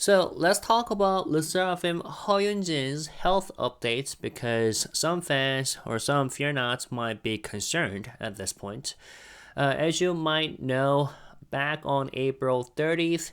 So let's talk about 르세라핌 HUHYUNJIN's health updates because some fans or some fear-nots might be concerned at this point. As you might know, back on April 30th,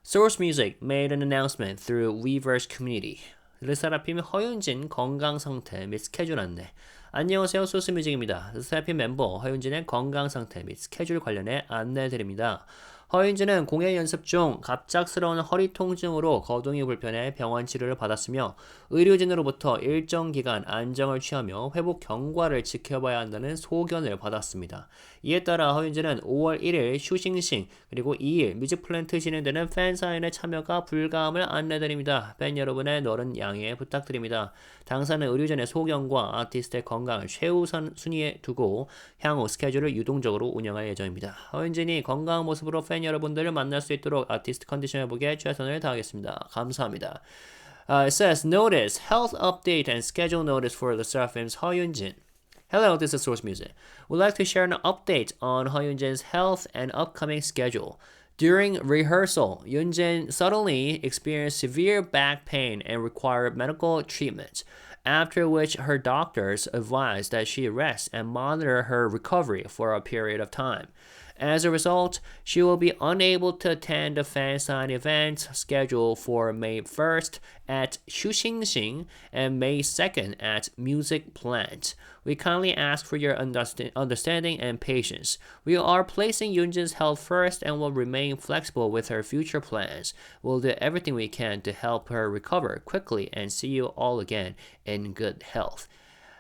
Source Music made an announcement through Weverse community. 르세라핌 허윤진 건강 상태 및 스케줄 안내. 안녕하세요, 소스뮤직입니다. 르세라핌 멤버 허윤진의 건강 상태 및 스케줄 관련해 안내드립니다. 허윤진은 공연 연습 중 갑작스러운 허리 통증으로 거동이 불편해 병원 치료를 받았으며 의료진으로부터 일정 기간 안정을 취하며 회복 경과를 지켜봐야 한다는 소견을 받았습니다. 이에 따라 허윤진은 5월 1일 슈싱싱 그리고 2일 뮤직플랜트 진행되는 팬사인회 참여가 불가함을 안내드립니다. 팬 여러분의 너른 양해 부탁드립니다. 당사는 의료진의 소견과 아티스트의 건강을 최우선 순위에 두고 향후 스케줄을 유동적으로 운영할 예정입니다. 허윤진이 건강한 모습으로 팬 여러분들을 만날 수 있도록 아티스트 컨디션 회복에 최선을 다하겠습니다. 감사합니다. It says, notice, health update and schedule notice for 르세라핌's HUHYUNJIN. Hello, this is Source Music. We'd like to share an update on HUHYUNJIN's health and upcoming schedule. During rehearsal, Yunjin suddenly experienced severe back pain and required medical treatment, after which her doctors advised that she rest and monitor her recovery for a period of time. As a result, she will be unable to attend the fan sign event scheduled for May 1st at Shuxingxing and May 2nd at Music Plant. We kindly ask for your understanding and patience. We are placing Yunjin's health first and will remain flexible with her future plans. We'll do everything we can to help her recover quickly and see you all again in good health.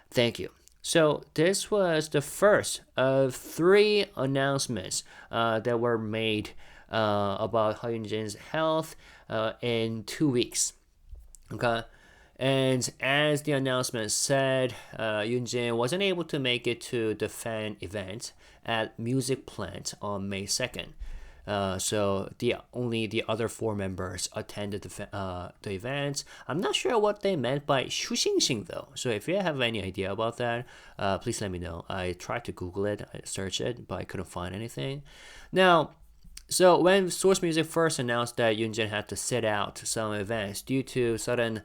Thank you. So this was the first of 3 announcements that were made about HUHYUNJIN's health in 2 weeks. Okay, and as the announcement said, Yunjin wasn't able to make it to the fan event at Music Plant on May 2nd. So only the other 4 members attended the event. I'm not sure what they meant by 슈싱싱 though. So if you have any idea about that, please let me know. I tried to Google it, I searched it, but I couldn't find anything. Now, so when Source Music first announced that Yunjin had to sit out some events due to sudden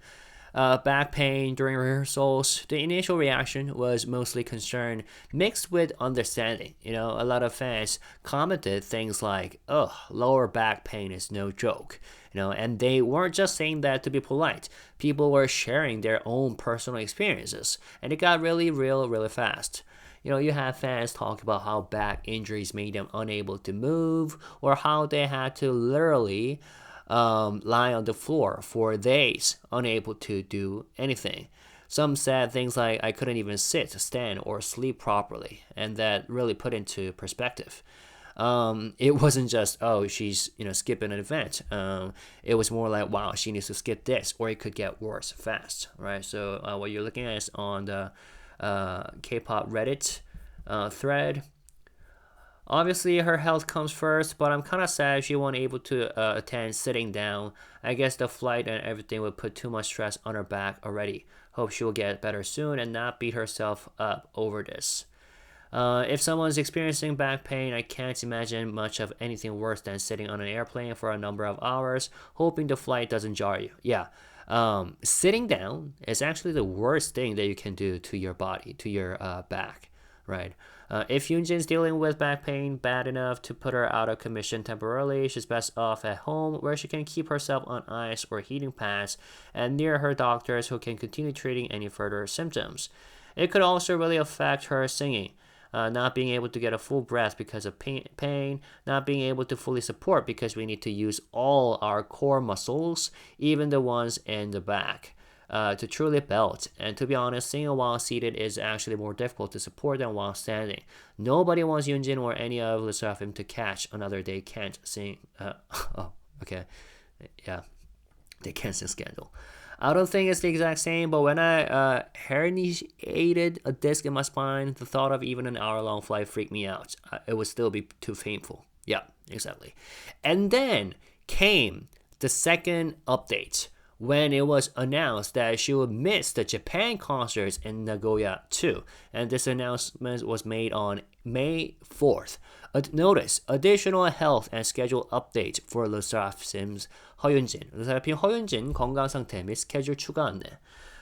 back pain during rehearsals, the initial reaction was mostly concern mixed with understanding. You know, a lot of fans commented things like, "Oh, lower back pain is no joke." You know, and they weren't just saying that to be polite. People were sharing their own personal experiences, and it got really real really fast. You know, you have fans talk about how back injuries made them unable to move, or how they had to literally lie on the floor for days, unable to do anything. Some said things like, I couldn't even sit, stand, or sleep properly, and that really put into perspective. It wasn't just, oh, she's skipping an event. It was more like, wow, she needs to skip this, or it could get worse fast, right? So what you're looking at is on the K-pop Reddit thread. Obviously, her health comes first, but I'm kind of sad she wasn't able to attend sitting down. I guess the flight and everything would put too much stress on her back already. Hope she will get better soon and not beat herself up over this. If someone's experiencing back pain, I can't imagine much of anything worse than sitting on an airplane for a number of hours, hoping the flight doesn't jar you. Yeah. Sitting down is actually the worst thing that you can do to your body, to your back, right? If Yunjin's dealing with back pain bad enough to put her out of commission temporarily, she's best off at home where she can keep herself on ice or heating pads and near her doctors who can continue treating any further symptoms. It could also really affect her singing. Not being able to get a full breath because of pain, not being able to fully support because we need to use all our core muscles, even the ones in the back, to truly belt. And to be honest, singing while seated is actually more difficult to support than while standing. Nobody wants Yunjin or any of 르세라핌 to catch another they can't sing. Oh, okay. Yeah, they can't sing scandal. I don't think it's the exact same, but when I herniated a disc in my spine, the thought of even an hour-long flight freaked me out. It would still be too painful. Yeah, exactly. And then came the second update when it was announced that she would miss the Japan concerts in Nagoya too. And this announcement was made on May 4th. Notice additional health and schedule update for 르세라핌's 허윤진. 르세라핌 허윤진 건강 상태 및 스케줄 추가 안내.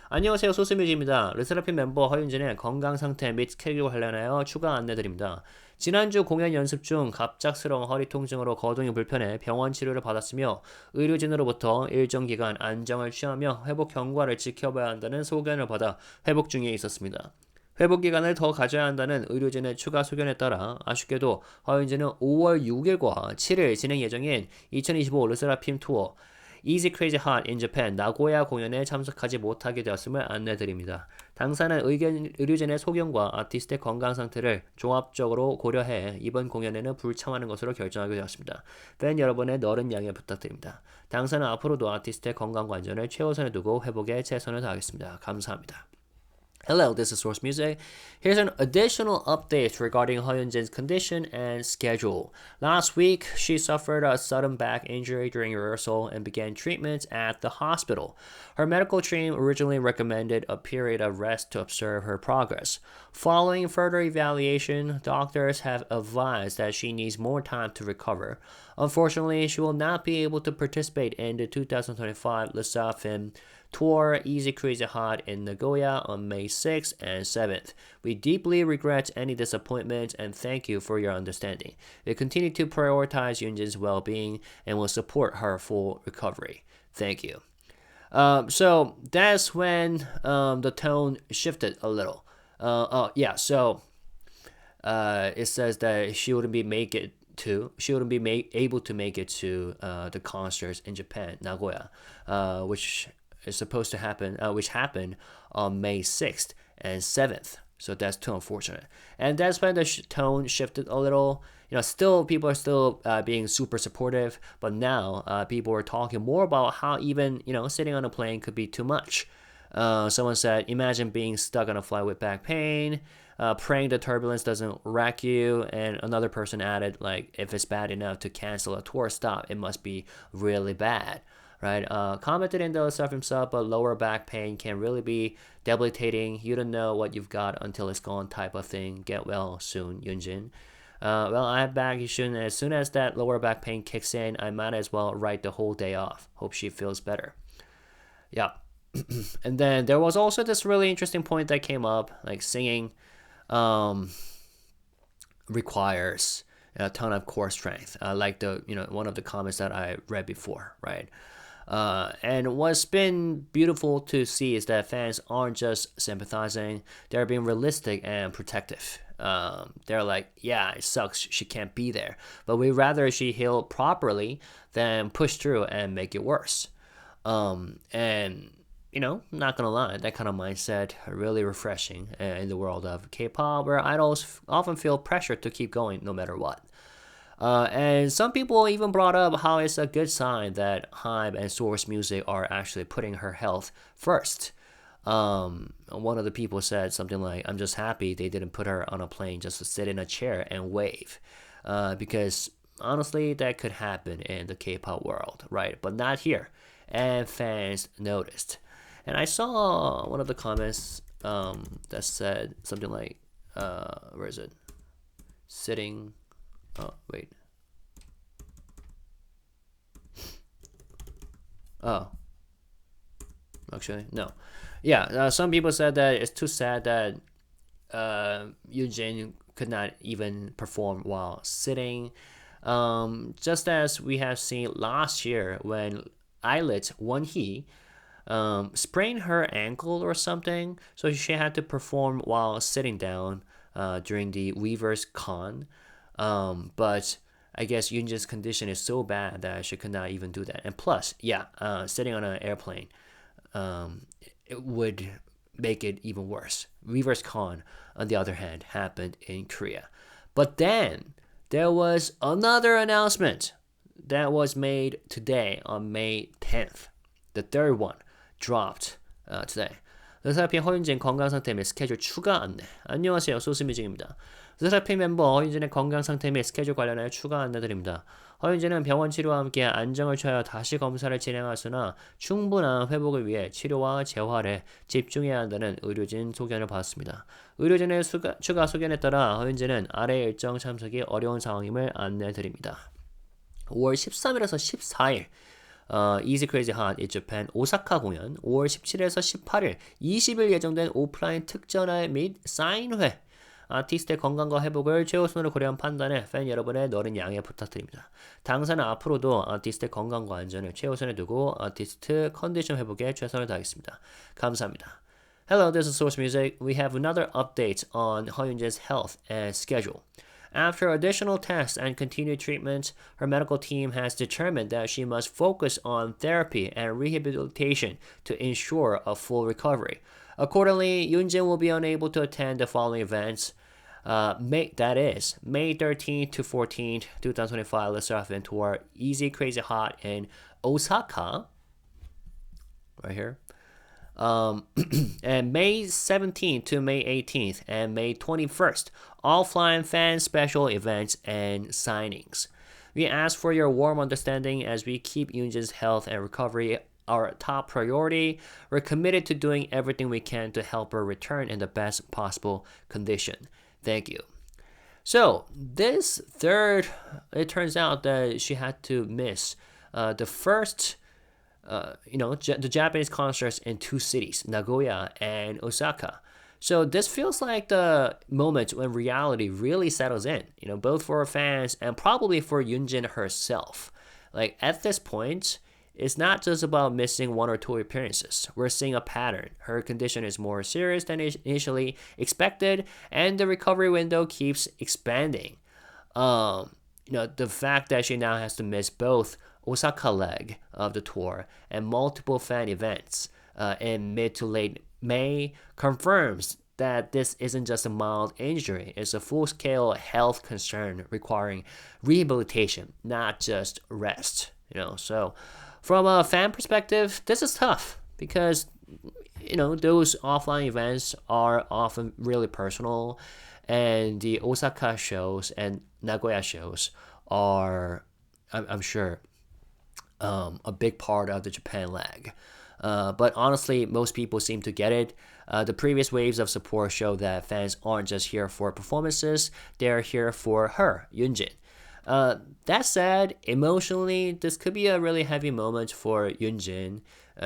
안녕하세요. 소스뮤직입니다. 르세라핌 멤버 허윤진의 건강 상태 및 스케줄 관련하여 추가 안내드립니다. 지난주 공연 연습 중 갑작스러운 허리 통증으로 거동이 불편해 병원 치료를 받았으며 의료진으로부터 일정 기간 안정을 취하며 회복 경과를 지켜봐야 한다는 소견을 받아 회복 중에 있었습니다. 회복 기간을 더 가져야 한다는 의료진의 추가 소견에 따라 아쉽게도 허윤진은 5월 6일과 7일 진행 예정인 2025 르세라핌 투어 Easy Crazy Hot in Japan 나고야 공연에 참석하지 못하게 되었음을 안내드립니다. 당사는 의료진의 소견과 아티스트의 건강 상태를 종합적으로 고려해 이번 공연에는 불참하는 것으로 결정하게 되었습니다. 팬 여러분의 너른 양해 부탁드립니다. 당사는 앞으로도 아티스트의 건강과 안전을 최우선에 두고 회복에 최선을 다하겠습니다. 감사합니다. Hello, this is Source Music. Here's an additional update regarding HUHYUNJIN's condition and schedule. Last week, she suffered a sudden back injury during rehearsal and began treatment at the hospital. Her medical team originally recommended a period of rest to observe her progress. Following further evaluation, doctors have advised that she needs more time to recover. Unfortunately, she will not be able to participate in the 2025 르세라핌 tour Easy Crazy Hot in Nagoya on May 6th and 7th. We deeply regret any disappointment and thank you for your understanding. We continue to prioritize Yunjin's well-being and will support her full recovery. Thank you. So that's when the tone shifted a little. It says that she wouldn't be able to make it to the concerts in Japan, Nagoya, which is supposed to happen, which happened on May 6th and 7th. So that's too unfortunate. And that's when the tone shifted a little. Still people are still being super supportive, but now people are talking more about how even, sitting on a plane could be too much. Someone said, imagine being stuck on a flight with back pain, praying the turbulence doesn't wreck you. And another person added, like, if it's bad enough to cancel a tour stop, it must be really bad. Right? Commented in the SSERAFIM sub, but lower back pain can really be debilitating. You don't know what you've got until it's gone type of thing. Get well soon, Yunjin. Well, I have back issue, and as soon as that lower back pain kicks in, I might as well write the whole day off. Hope she feels better. Yeah. And then there was also this really interesting point that came up, like singing requires a ton of core strength. Like one of the comments that I read before, right? And what's been beautiful to see is that fans aren't just sympathizing, they're being realistic and protective. They're like, yeah, it sucks, she can't be there, but we'd rather she heal properly than push through and make it worse. And not gonna lie, that kind of mindset really refreshing in the world of K-pop, where idols often feel pressure to keep going no matter what. And some people even brought up how it's a good sign that HYBE and Source Music are actually putting her health first. One of the people said something like, I'm just happy they didn't put her on a plane just to sit in a chair and wave. Because honestly, that could happen in the K-pop world, right? But not here. And fans noticed. And I saw one of the comments that said something like, where is it? Sitting... Oh, wait. Oh. Actually, no. Yeah, some people said that it's too sad that Yunjin could not even perform while sitting. Just as we have seen last year when Eyelet Wonhee sprained her ankle or something, so she had to perform while sitting down during the Weavers Con. But I guess Yunjin's condition is so bad that she could not even do that. And plus, sitting on an airplane, it would make it even worse. Weavers Con, on the other hand, happened in Korea. But then there was another announcement that was made today on May 10th. The third one dropped today. 르세라핌 허윤진 건강 상태 및 스케줄 추가 안내. 안녕하세요, 소스뮤직입니다. 르세라핌 멤버 허윤진의 건강 상태 및 스케줄 관련하여 추가 안내드립니다. 허윤진은 병원 치료와 함께 안정을 취하여 다시 검사를 진행하으나 충분한 회복을 위해 치료와 재활에 집중해야 한다는 의료진 소견을 받았습니다. 의료진의 추가 소견에 따라 허윤진은 아래 일정 참석이 어려운 상황임을 안내드립니다. 5월 13일에서 14일 Easy Crazy Hot in Japan 오사카 공연, 5월 17일에서 18일 20일 예정된 오프라인 특전회 및 사인회, 아티스트의 건강과 회복을 최우선으로 고려한 판단에 팬 여러분의 너른 양해 부탁드립니다. 당사는 앞으로도 아티스트의 건강과 안전을 최우선에 두고 아티스트 컨디션 회복에 최선을 다하겠습니다. 감사합니다. Hello, this is Source Music. We have another update on HUHYUNJIN's health and schedule. After additional tests and continued treatment, her medical team has determined that she must focus on therapy and rehabilitation to ensure a full recovery. Accordingly, Yunjin will be unable to attend the following events. May 13th to 14th, 2025 르세라핌 tour, Easy Crazy Hot in Osaka, right here. And May 17th to May 18th and May 21st, offline fan special events and signings. We ask for your warm understanding as we keep Yunjin's health and recovery our top priority. We're committed to doing everything we can to help her return in the best possible condition. Thank you. So this third, it turns out that she had to miss the first the Japanese concerts in two cities, Nagoya and Osaka. So this feels like the moment when reality really settles in, both for her fans and probably for Yunjin herself. Like at this point, it's not just about missing one or two appearances. We're seeing a pattern. Her condition is more serious than initially expected, and the recovery window keeps expanding. The fact that she now has to miss both Osaka leg of the tour and multiple fan events in mid to late May confirms that this isn't just a mild injury, it's a full-scale health concern requiring rehabilitation, not just rest. So from a fan perspective, this is tough because those offline events are often really personal, and the Osaka shows and Nagoya shows are, I'm sure, a big part of the Japan leg. But honestly, most people seem to get it. The previous waves of support show that fans aren't just here for performances, they're here for her, Yunjin. That said, emotionally, this could be a really heavy moment for Yunjin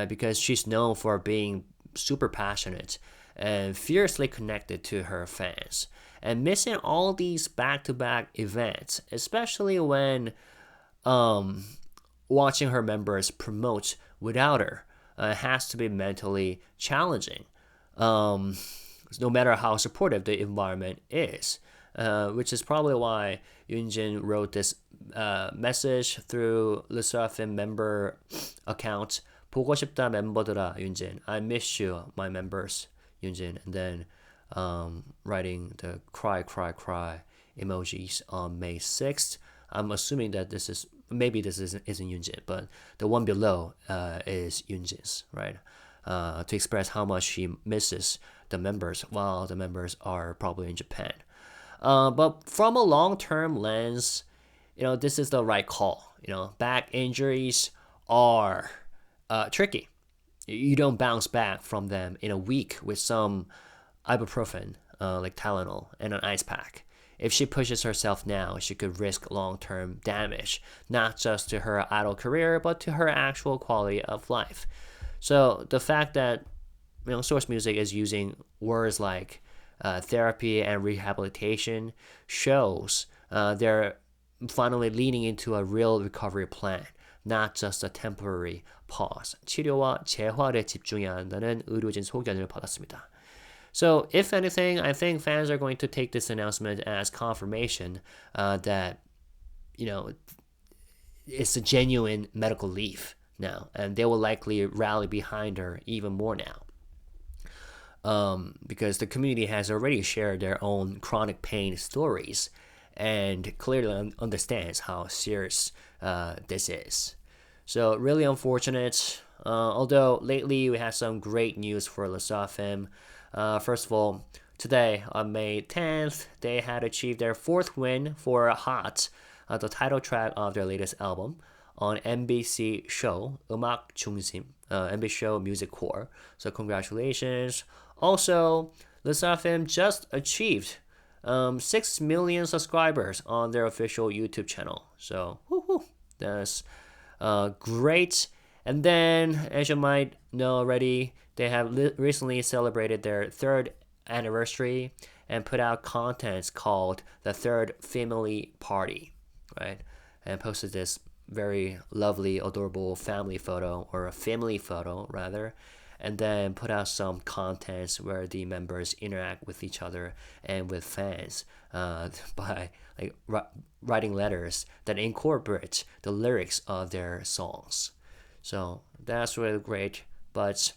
because she's known for being super passionate and fiercely connected to her fans. And missing all these back-to-back events, especially when watching her members promote without her, has to be mentally challenging, no matter how supportive the environment is. Which is probably why Yunjin wrote this message through 르세라핌 member account. 보고 싶다 멤버들아, Yunjin. I miss you, my members, Yunjin. And then writing the cry, cry, cry emojis on May 6th. I'm assuming that this isn't Yunjin, but the one below is Yunjin's, right? To express how much she misses the members while the members are probably in Japan. But from a long-term lens, this is the right call. Back injuries are tricky. You don't bounce back from them in a week with some ibuprofen, like Tylenol, and an ice pack. If she pushes herself now, she could risk long-term damage, not just to her idol career, but to her actual quality of life. So the fact that Source Music is using words like therapy and rehabilitation shows they're finally leaning into a real recovery plan, not just a temporary pause. 치료와 재활에 집중해야 한다는 의료진 소견을 받았습니다. So, if anything, I think fans are going to take this announcement as confirmation that, it's a genuine medical leave now, and they will likely rally behind her even more now. Because the community has already shared their own chronic pain stories and clearly understands how serious this is. So really unfortunate, although lately we had some great news for 르세라핌. First of all, today on May 10th, they had achieved their fourth win for Hot the title track of their latest album on MBC show 음악 중심, MBC show Music Core. So congratulations. Also, 르세라핌 just achieved 6 million subscribers on their official YouTube channel. So that's great. And then, as you might know already, they have recently celebrated their 3rd anniversary and put out content called the 3rd Family Party, right? And posted this very lovely, adorable family photo, or a family photo rather, and then put out some contents where the members interact with each other and with fans by like writing letters that incorporate the lyrics of their songs. So that's really great. But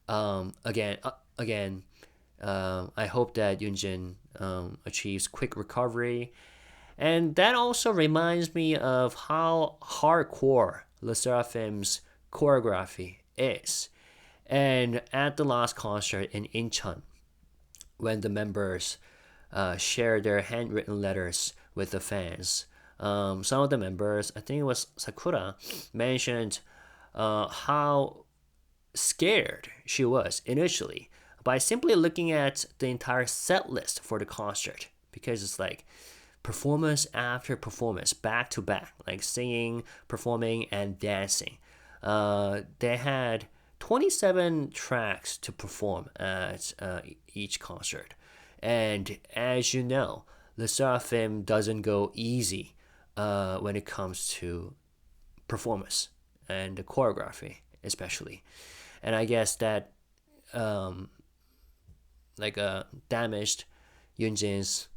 again, I hope that Yunjin achieves quick recovery. And that also reminds me of how hardcore 르세라핌's choreography is. And at the last concert in Incheon, when the members shared their handwritten letters with the fans, some of the members, I think it was Sakura, mentioned how scared she was initially by simply looking at the entire set list for the concert, because it's like performance after performance, back to back, like singing, performing, and dancing. They had 27 tracks to perform at each concert. And as you know, 르세라핌 doesn't go easy when it comes to performance and the choreography especially. And I guess that damaged Yunjin's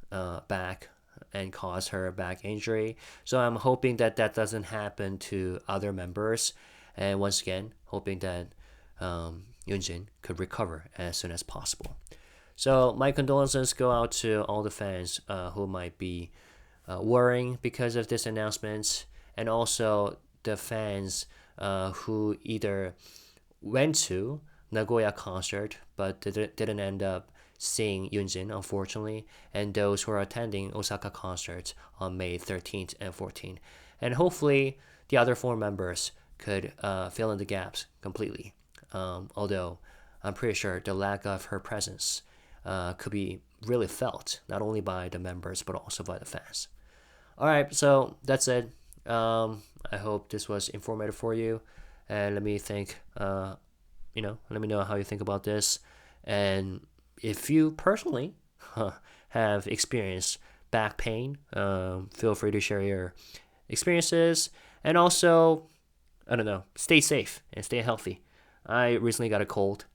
back and caused her back injury. So I'm hoping that that doesn't happen to other members. And once again, hoping that Yunjin could recover as soon as possible. So my condolences go out to all the fans who might be worrying because of this announcement, and also the fans who either went to Nagoya concert but didn't end up seeing Yunjin, unfortunately, and those who are attending Osaka concert on May 13th and 14th. And hopefully the other 4 members could fill in the gaps completely. Although I'm pretty sure the lack of her presence could be really felt, not only by the members but also by the fans. All right, so that's it. I hope this was informative for you, and let me let me know how you think about this. And if you personally have experienced back pain, feel free to share your experiences. And also, I don't know, stay safe and stay healthy. I recently got a cold,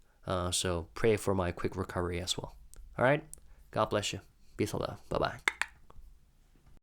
so pray for my quick recovery as well. All right, God bless you. Peace and love. Bye-bye.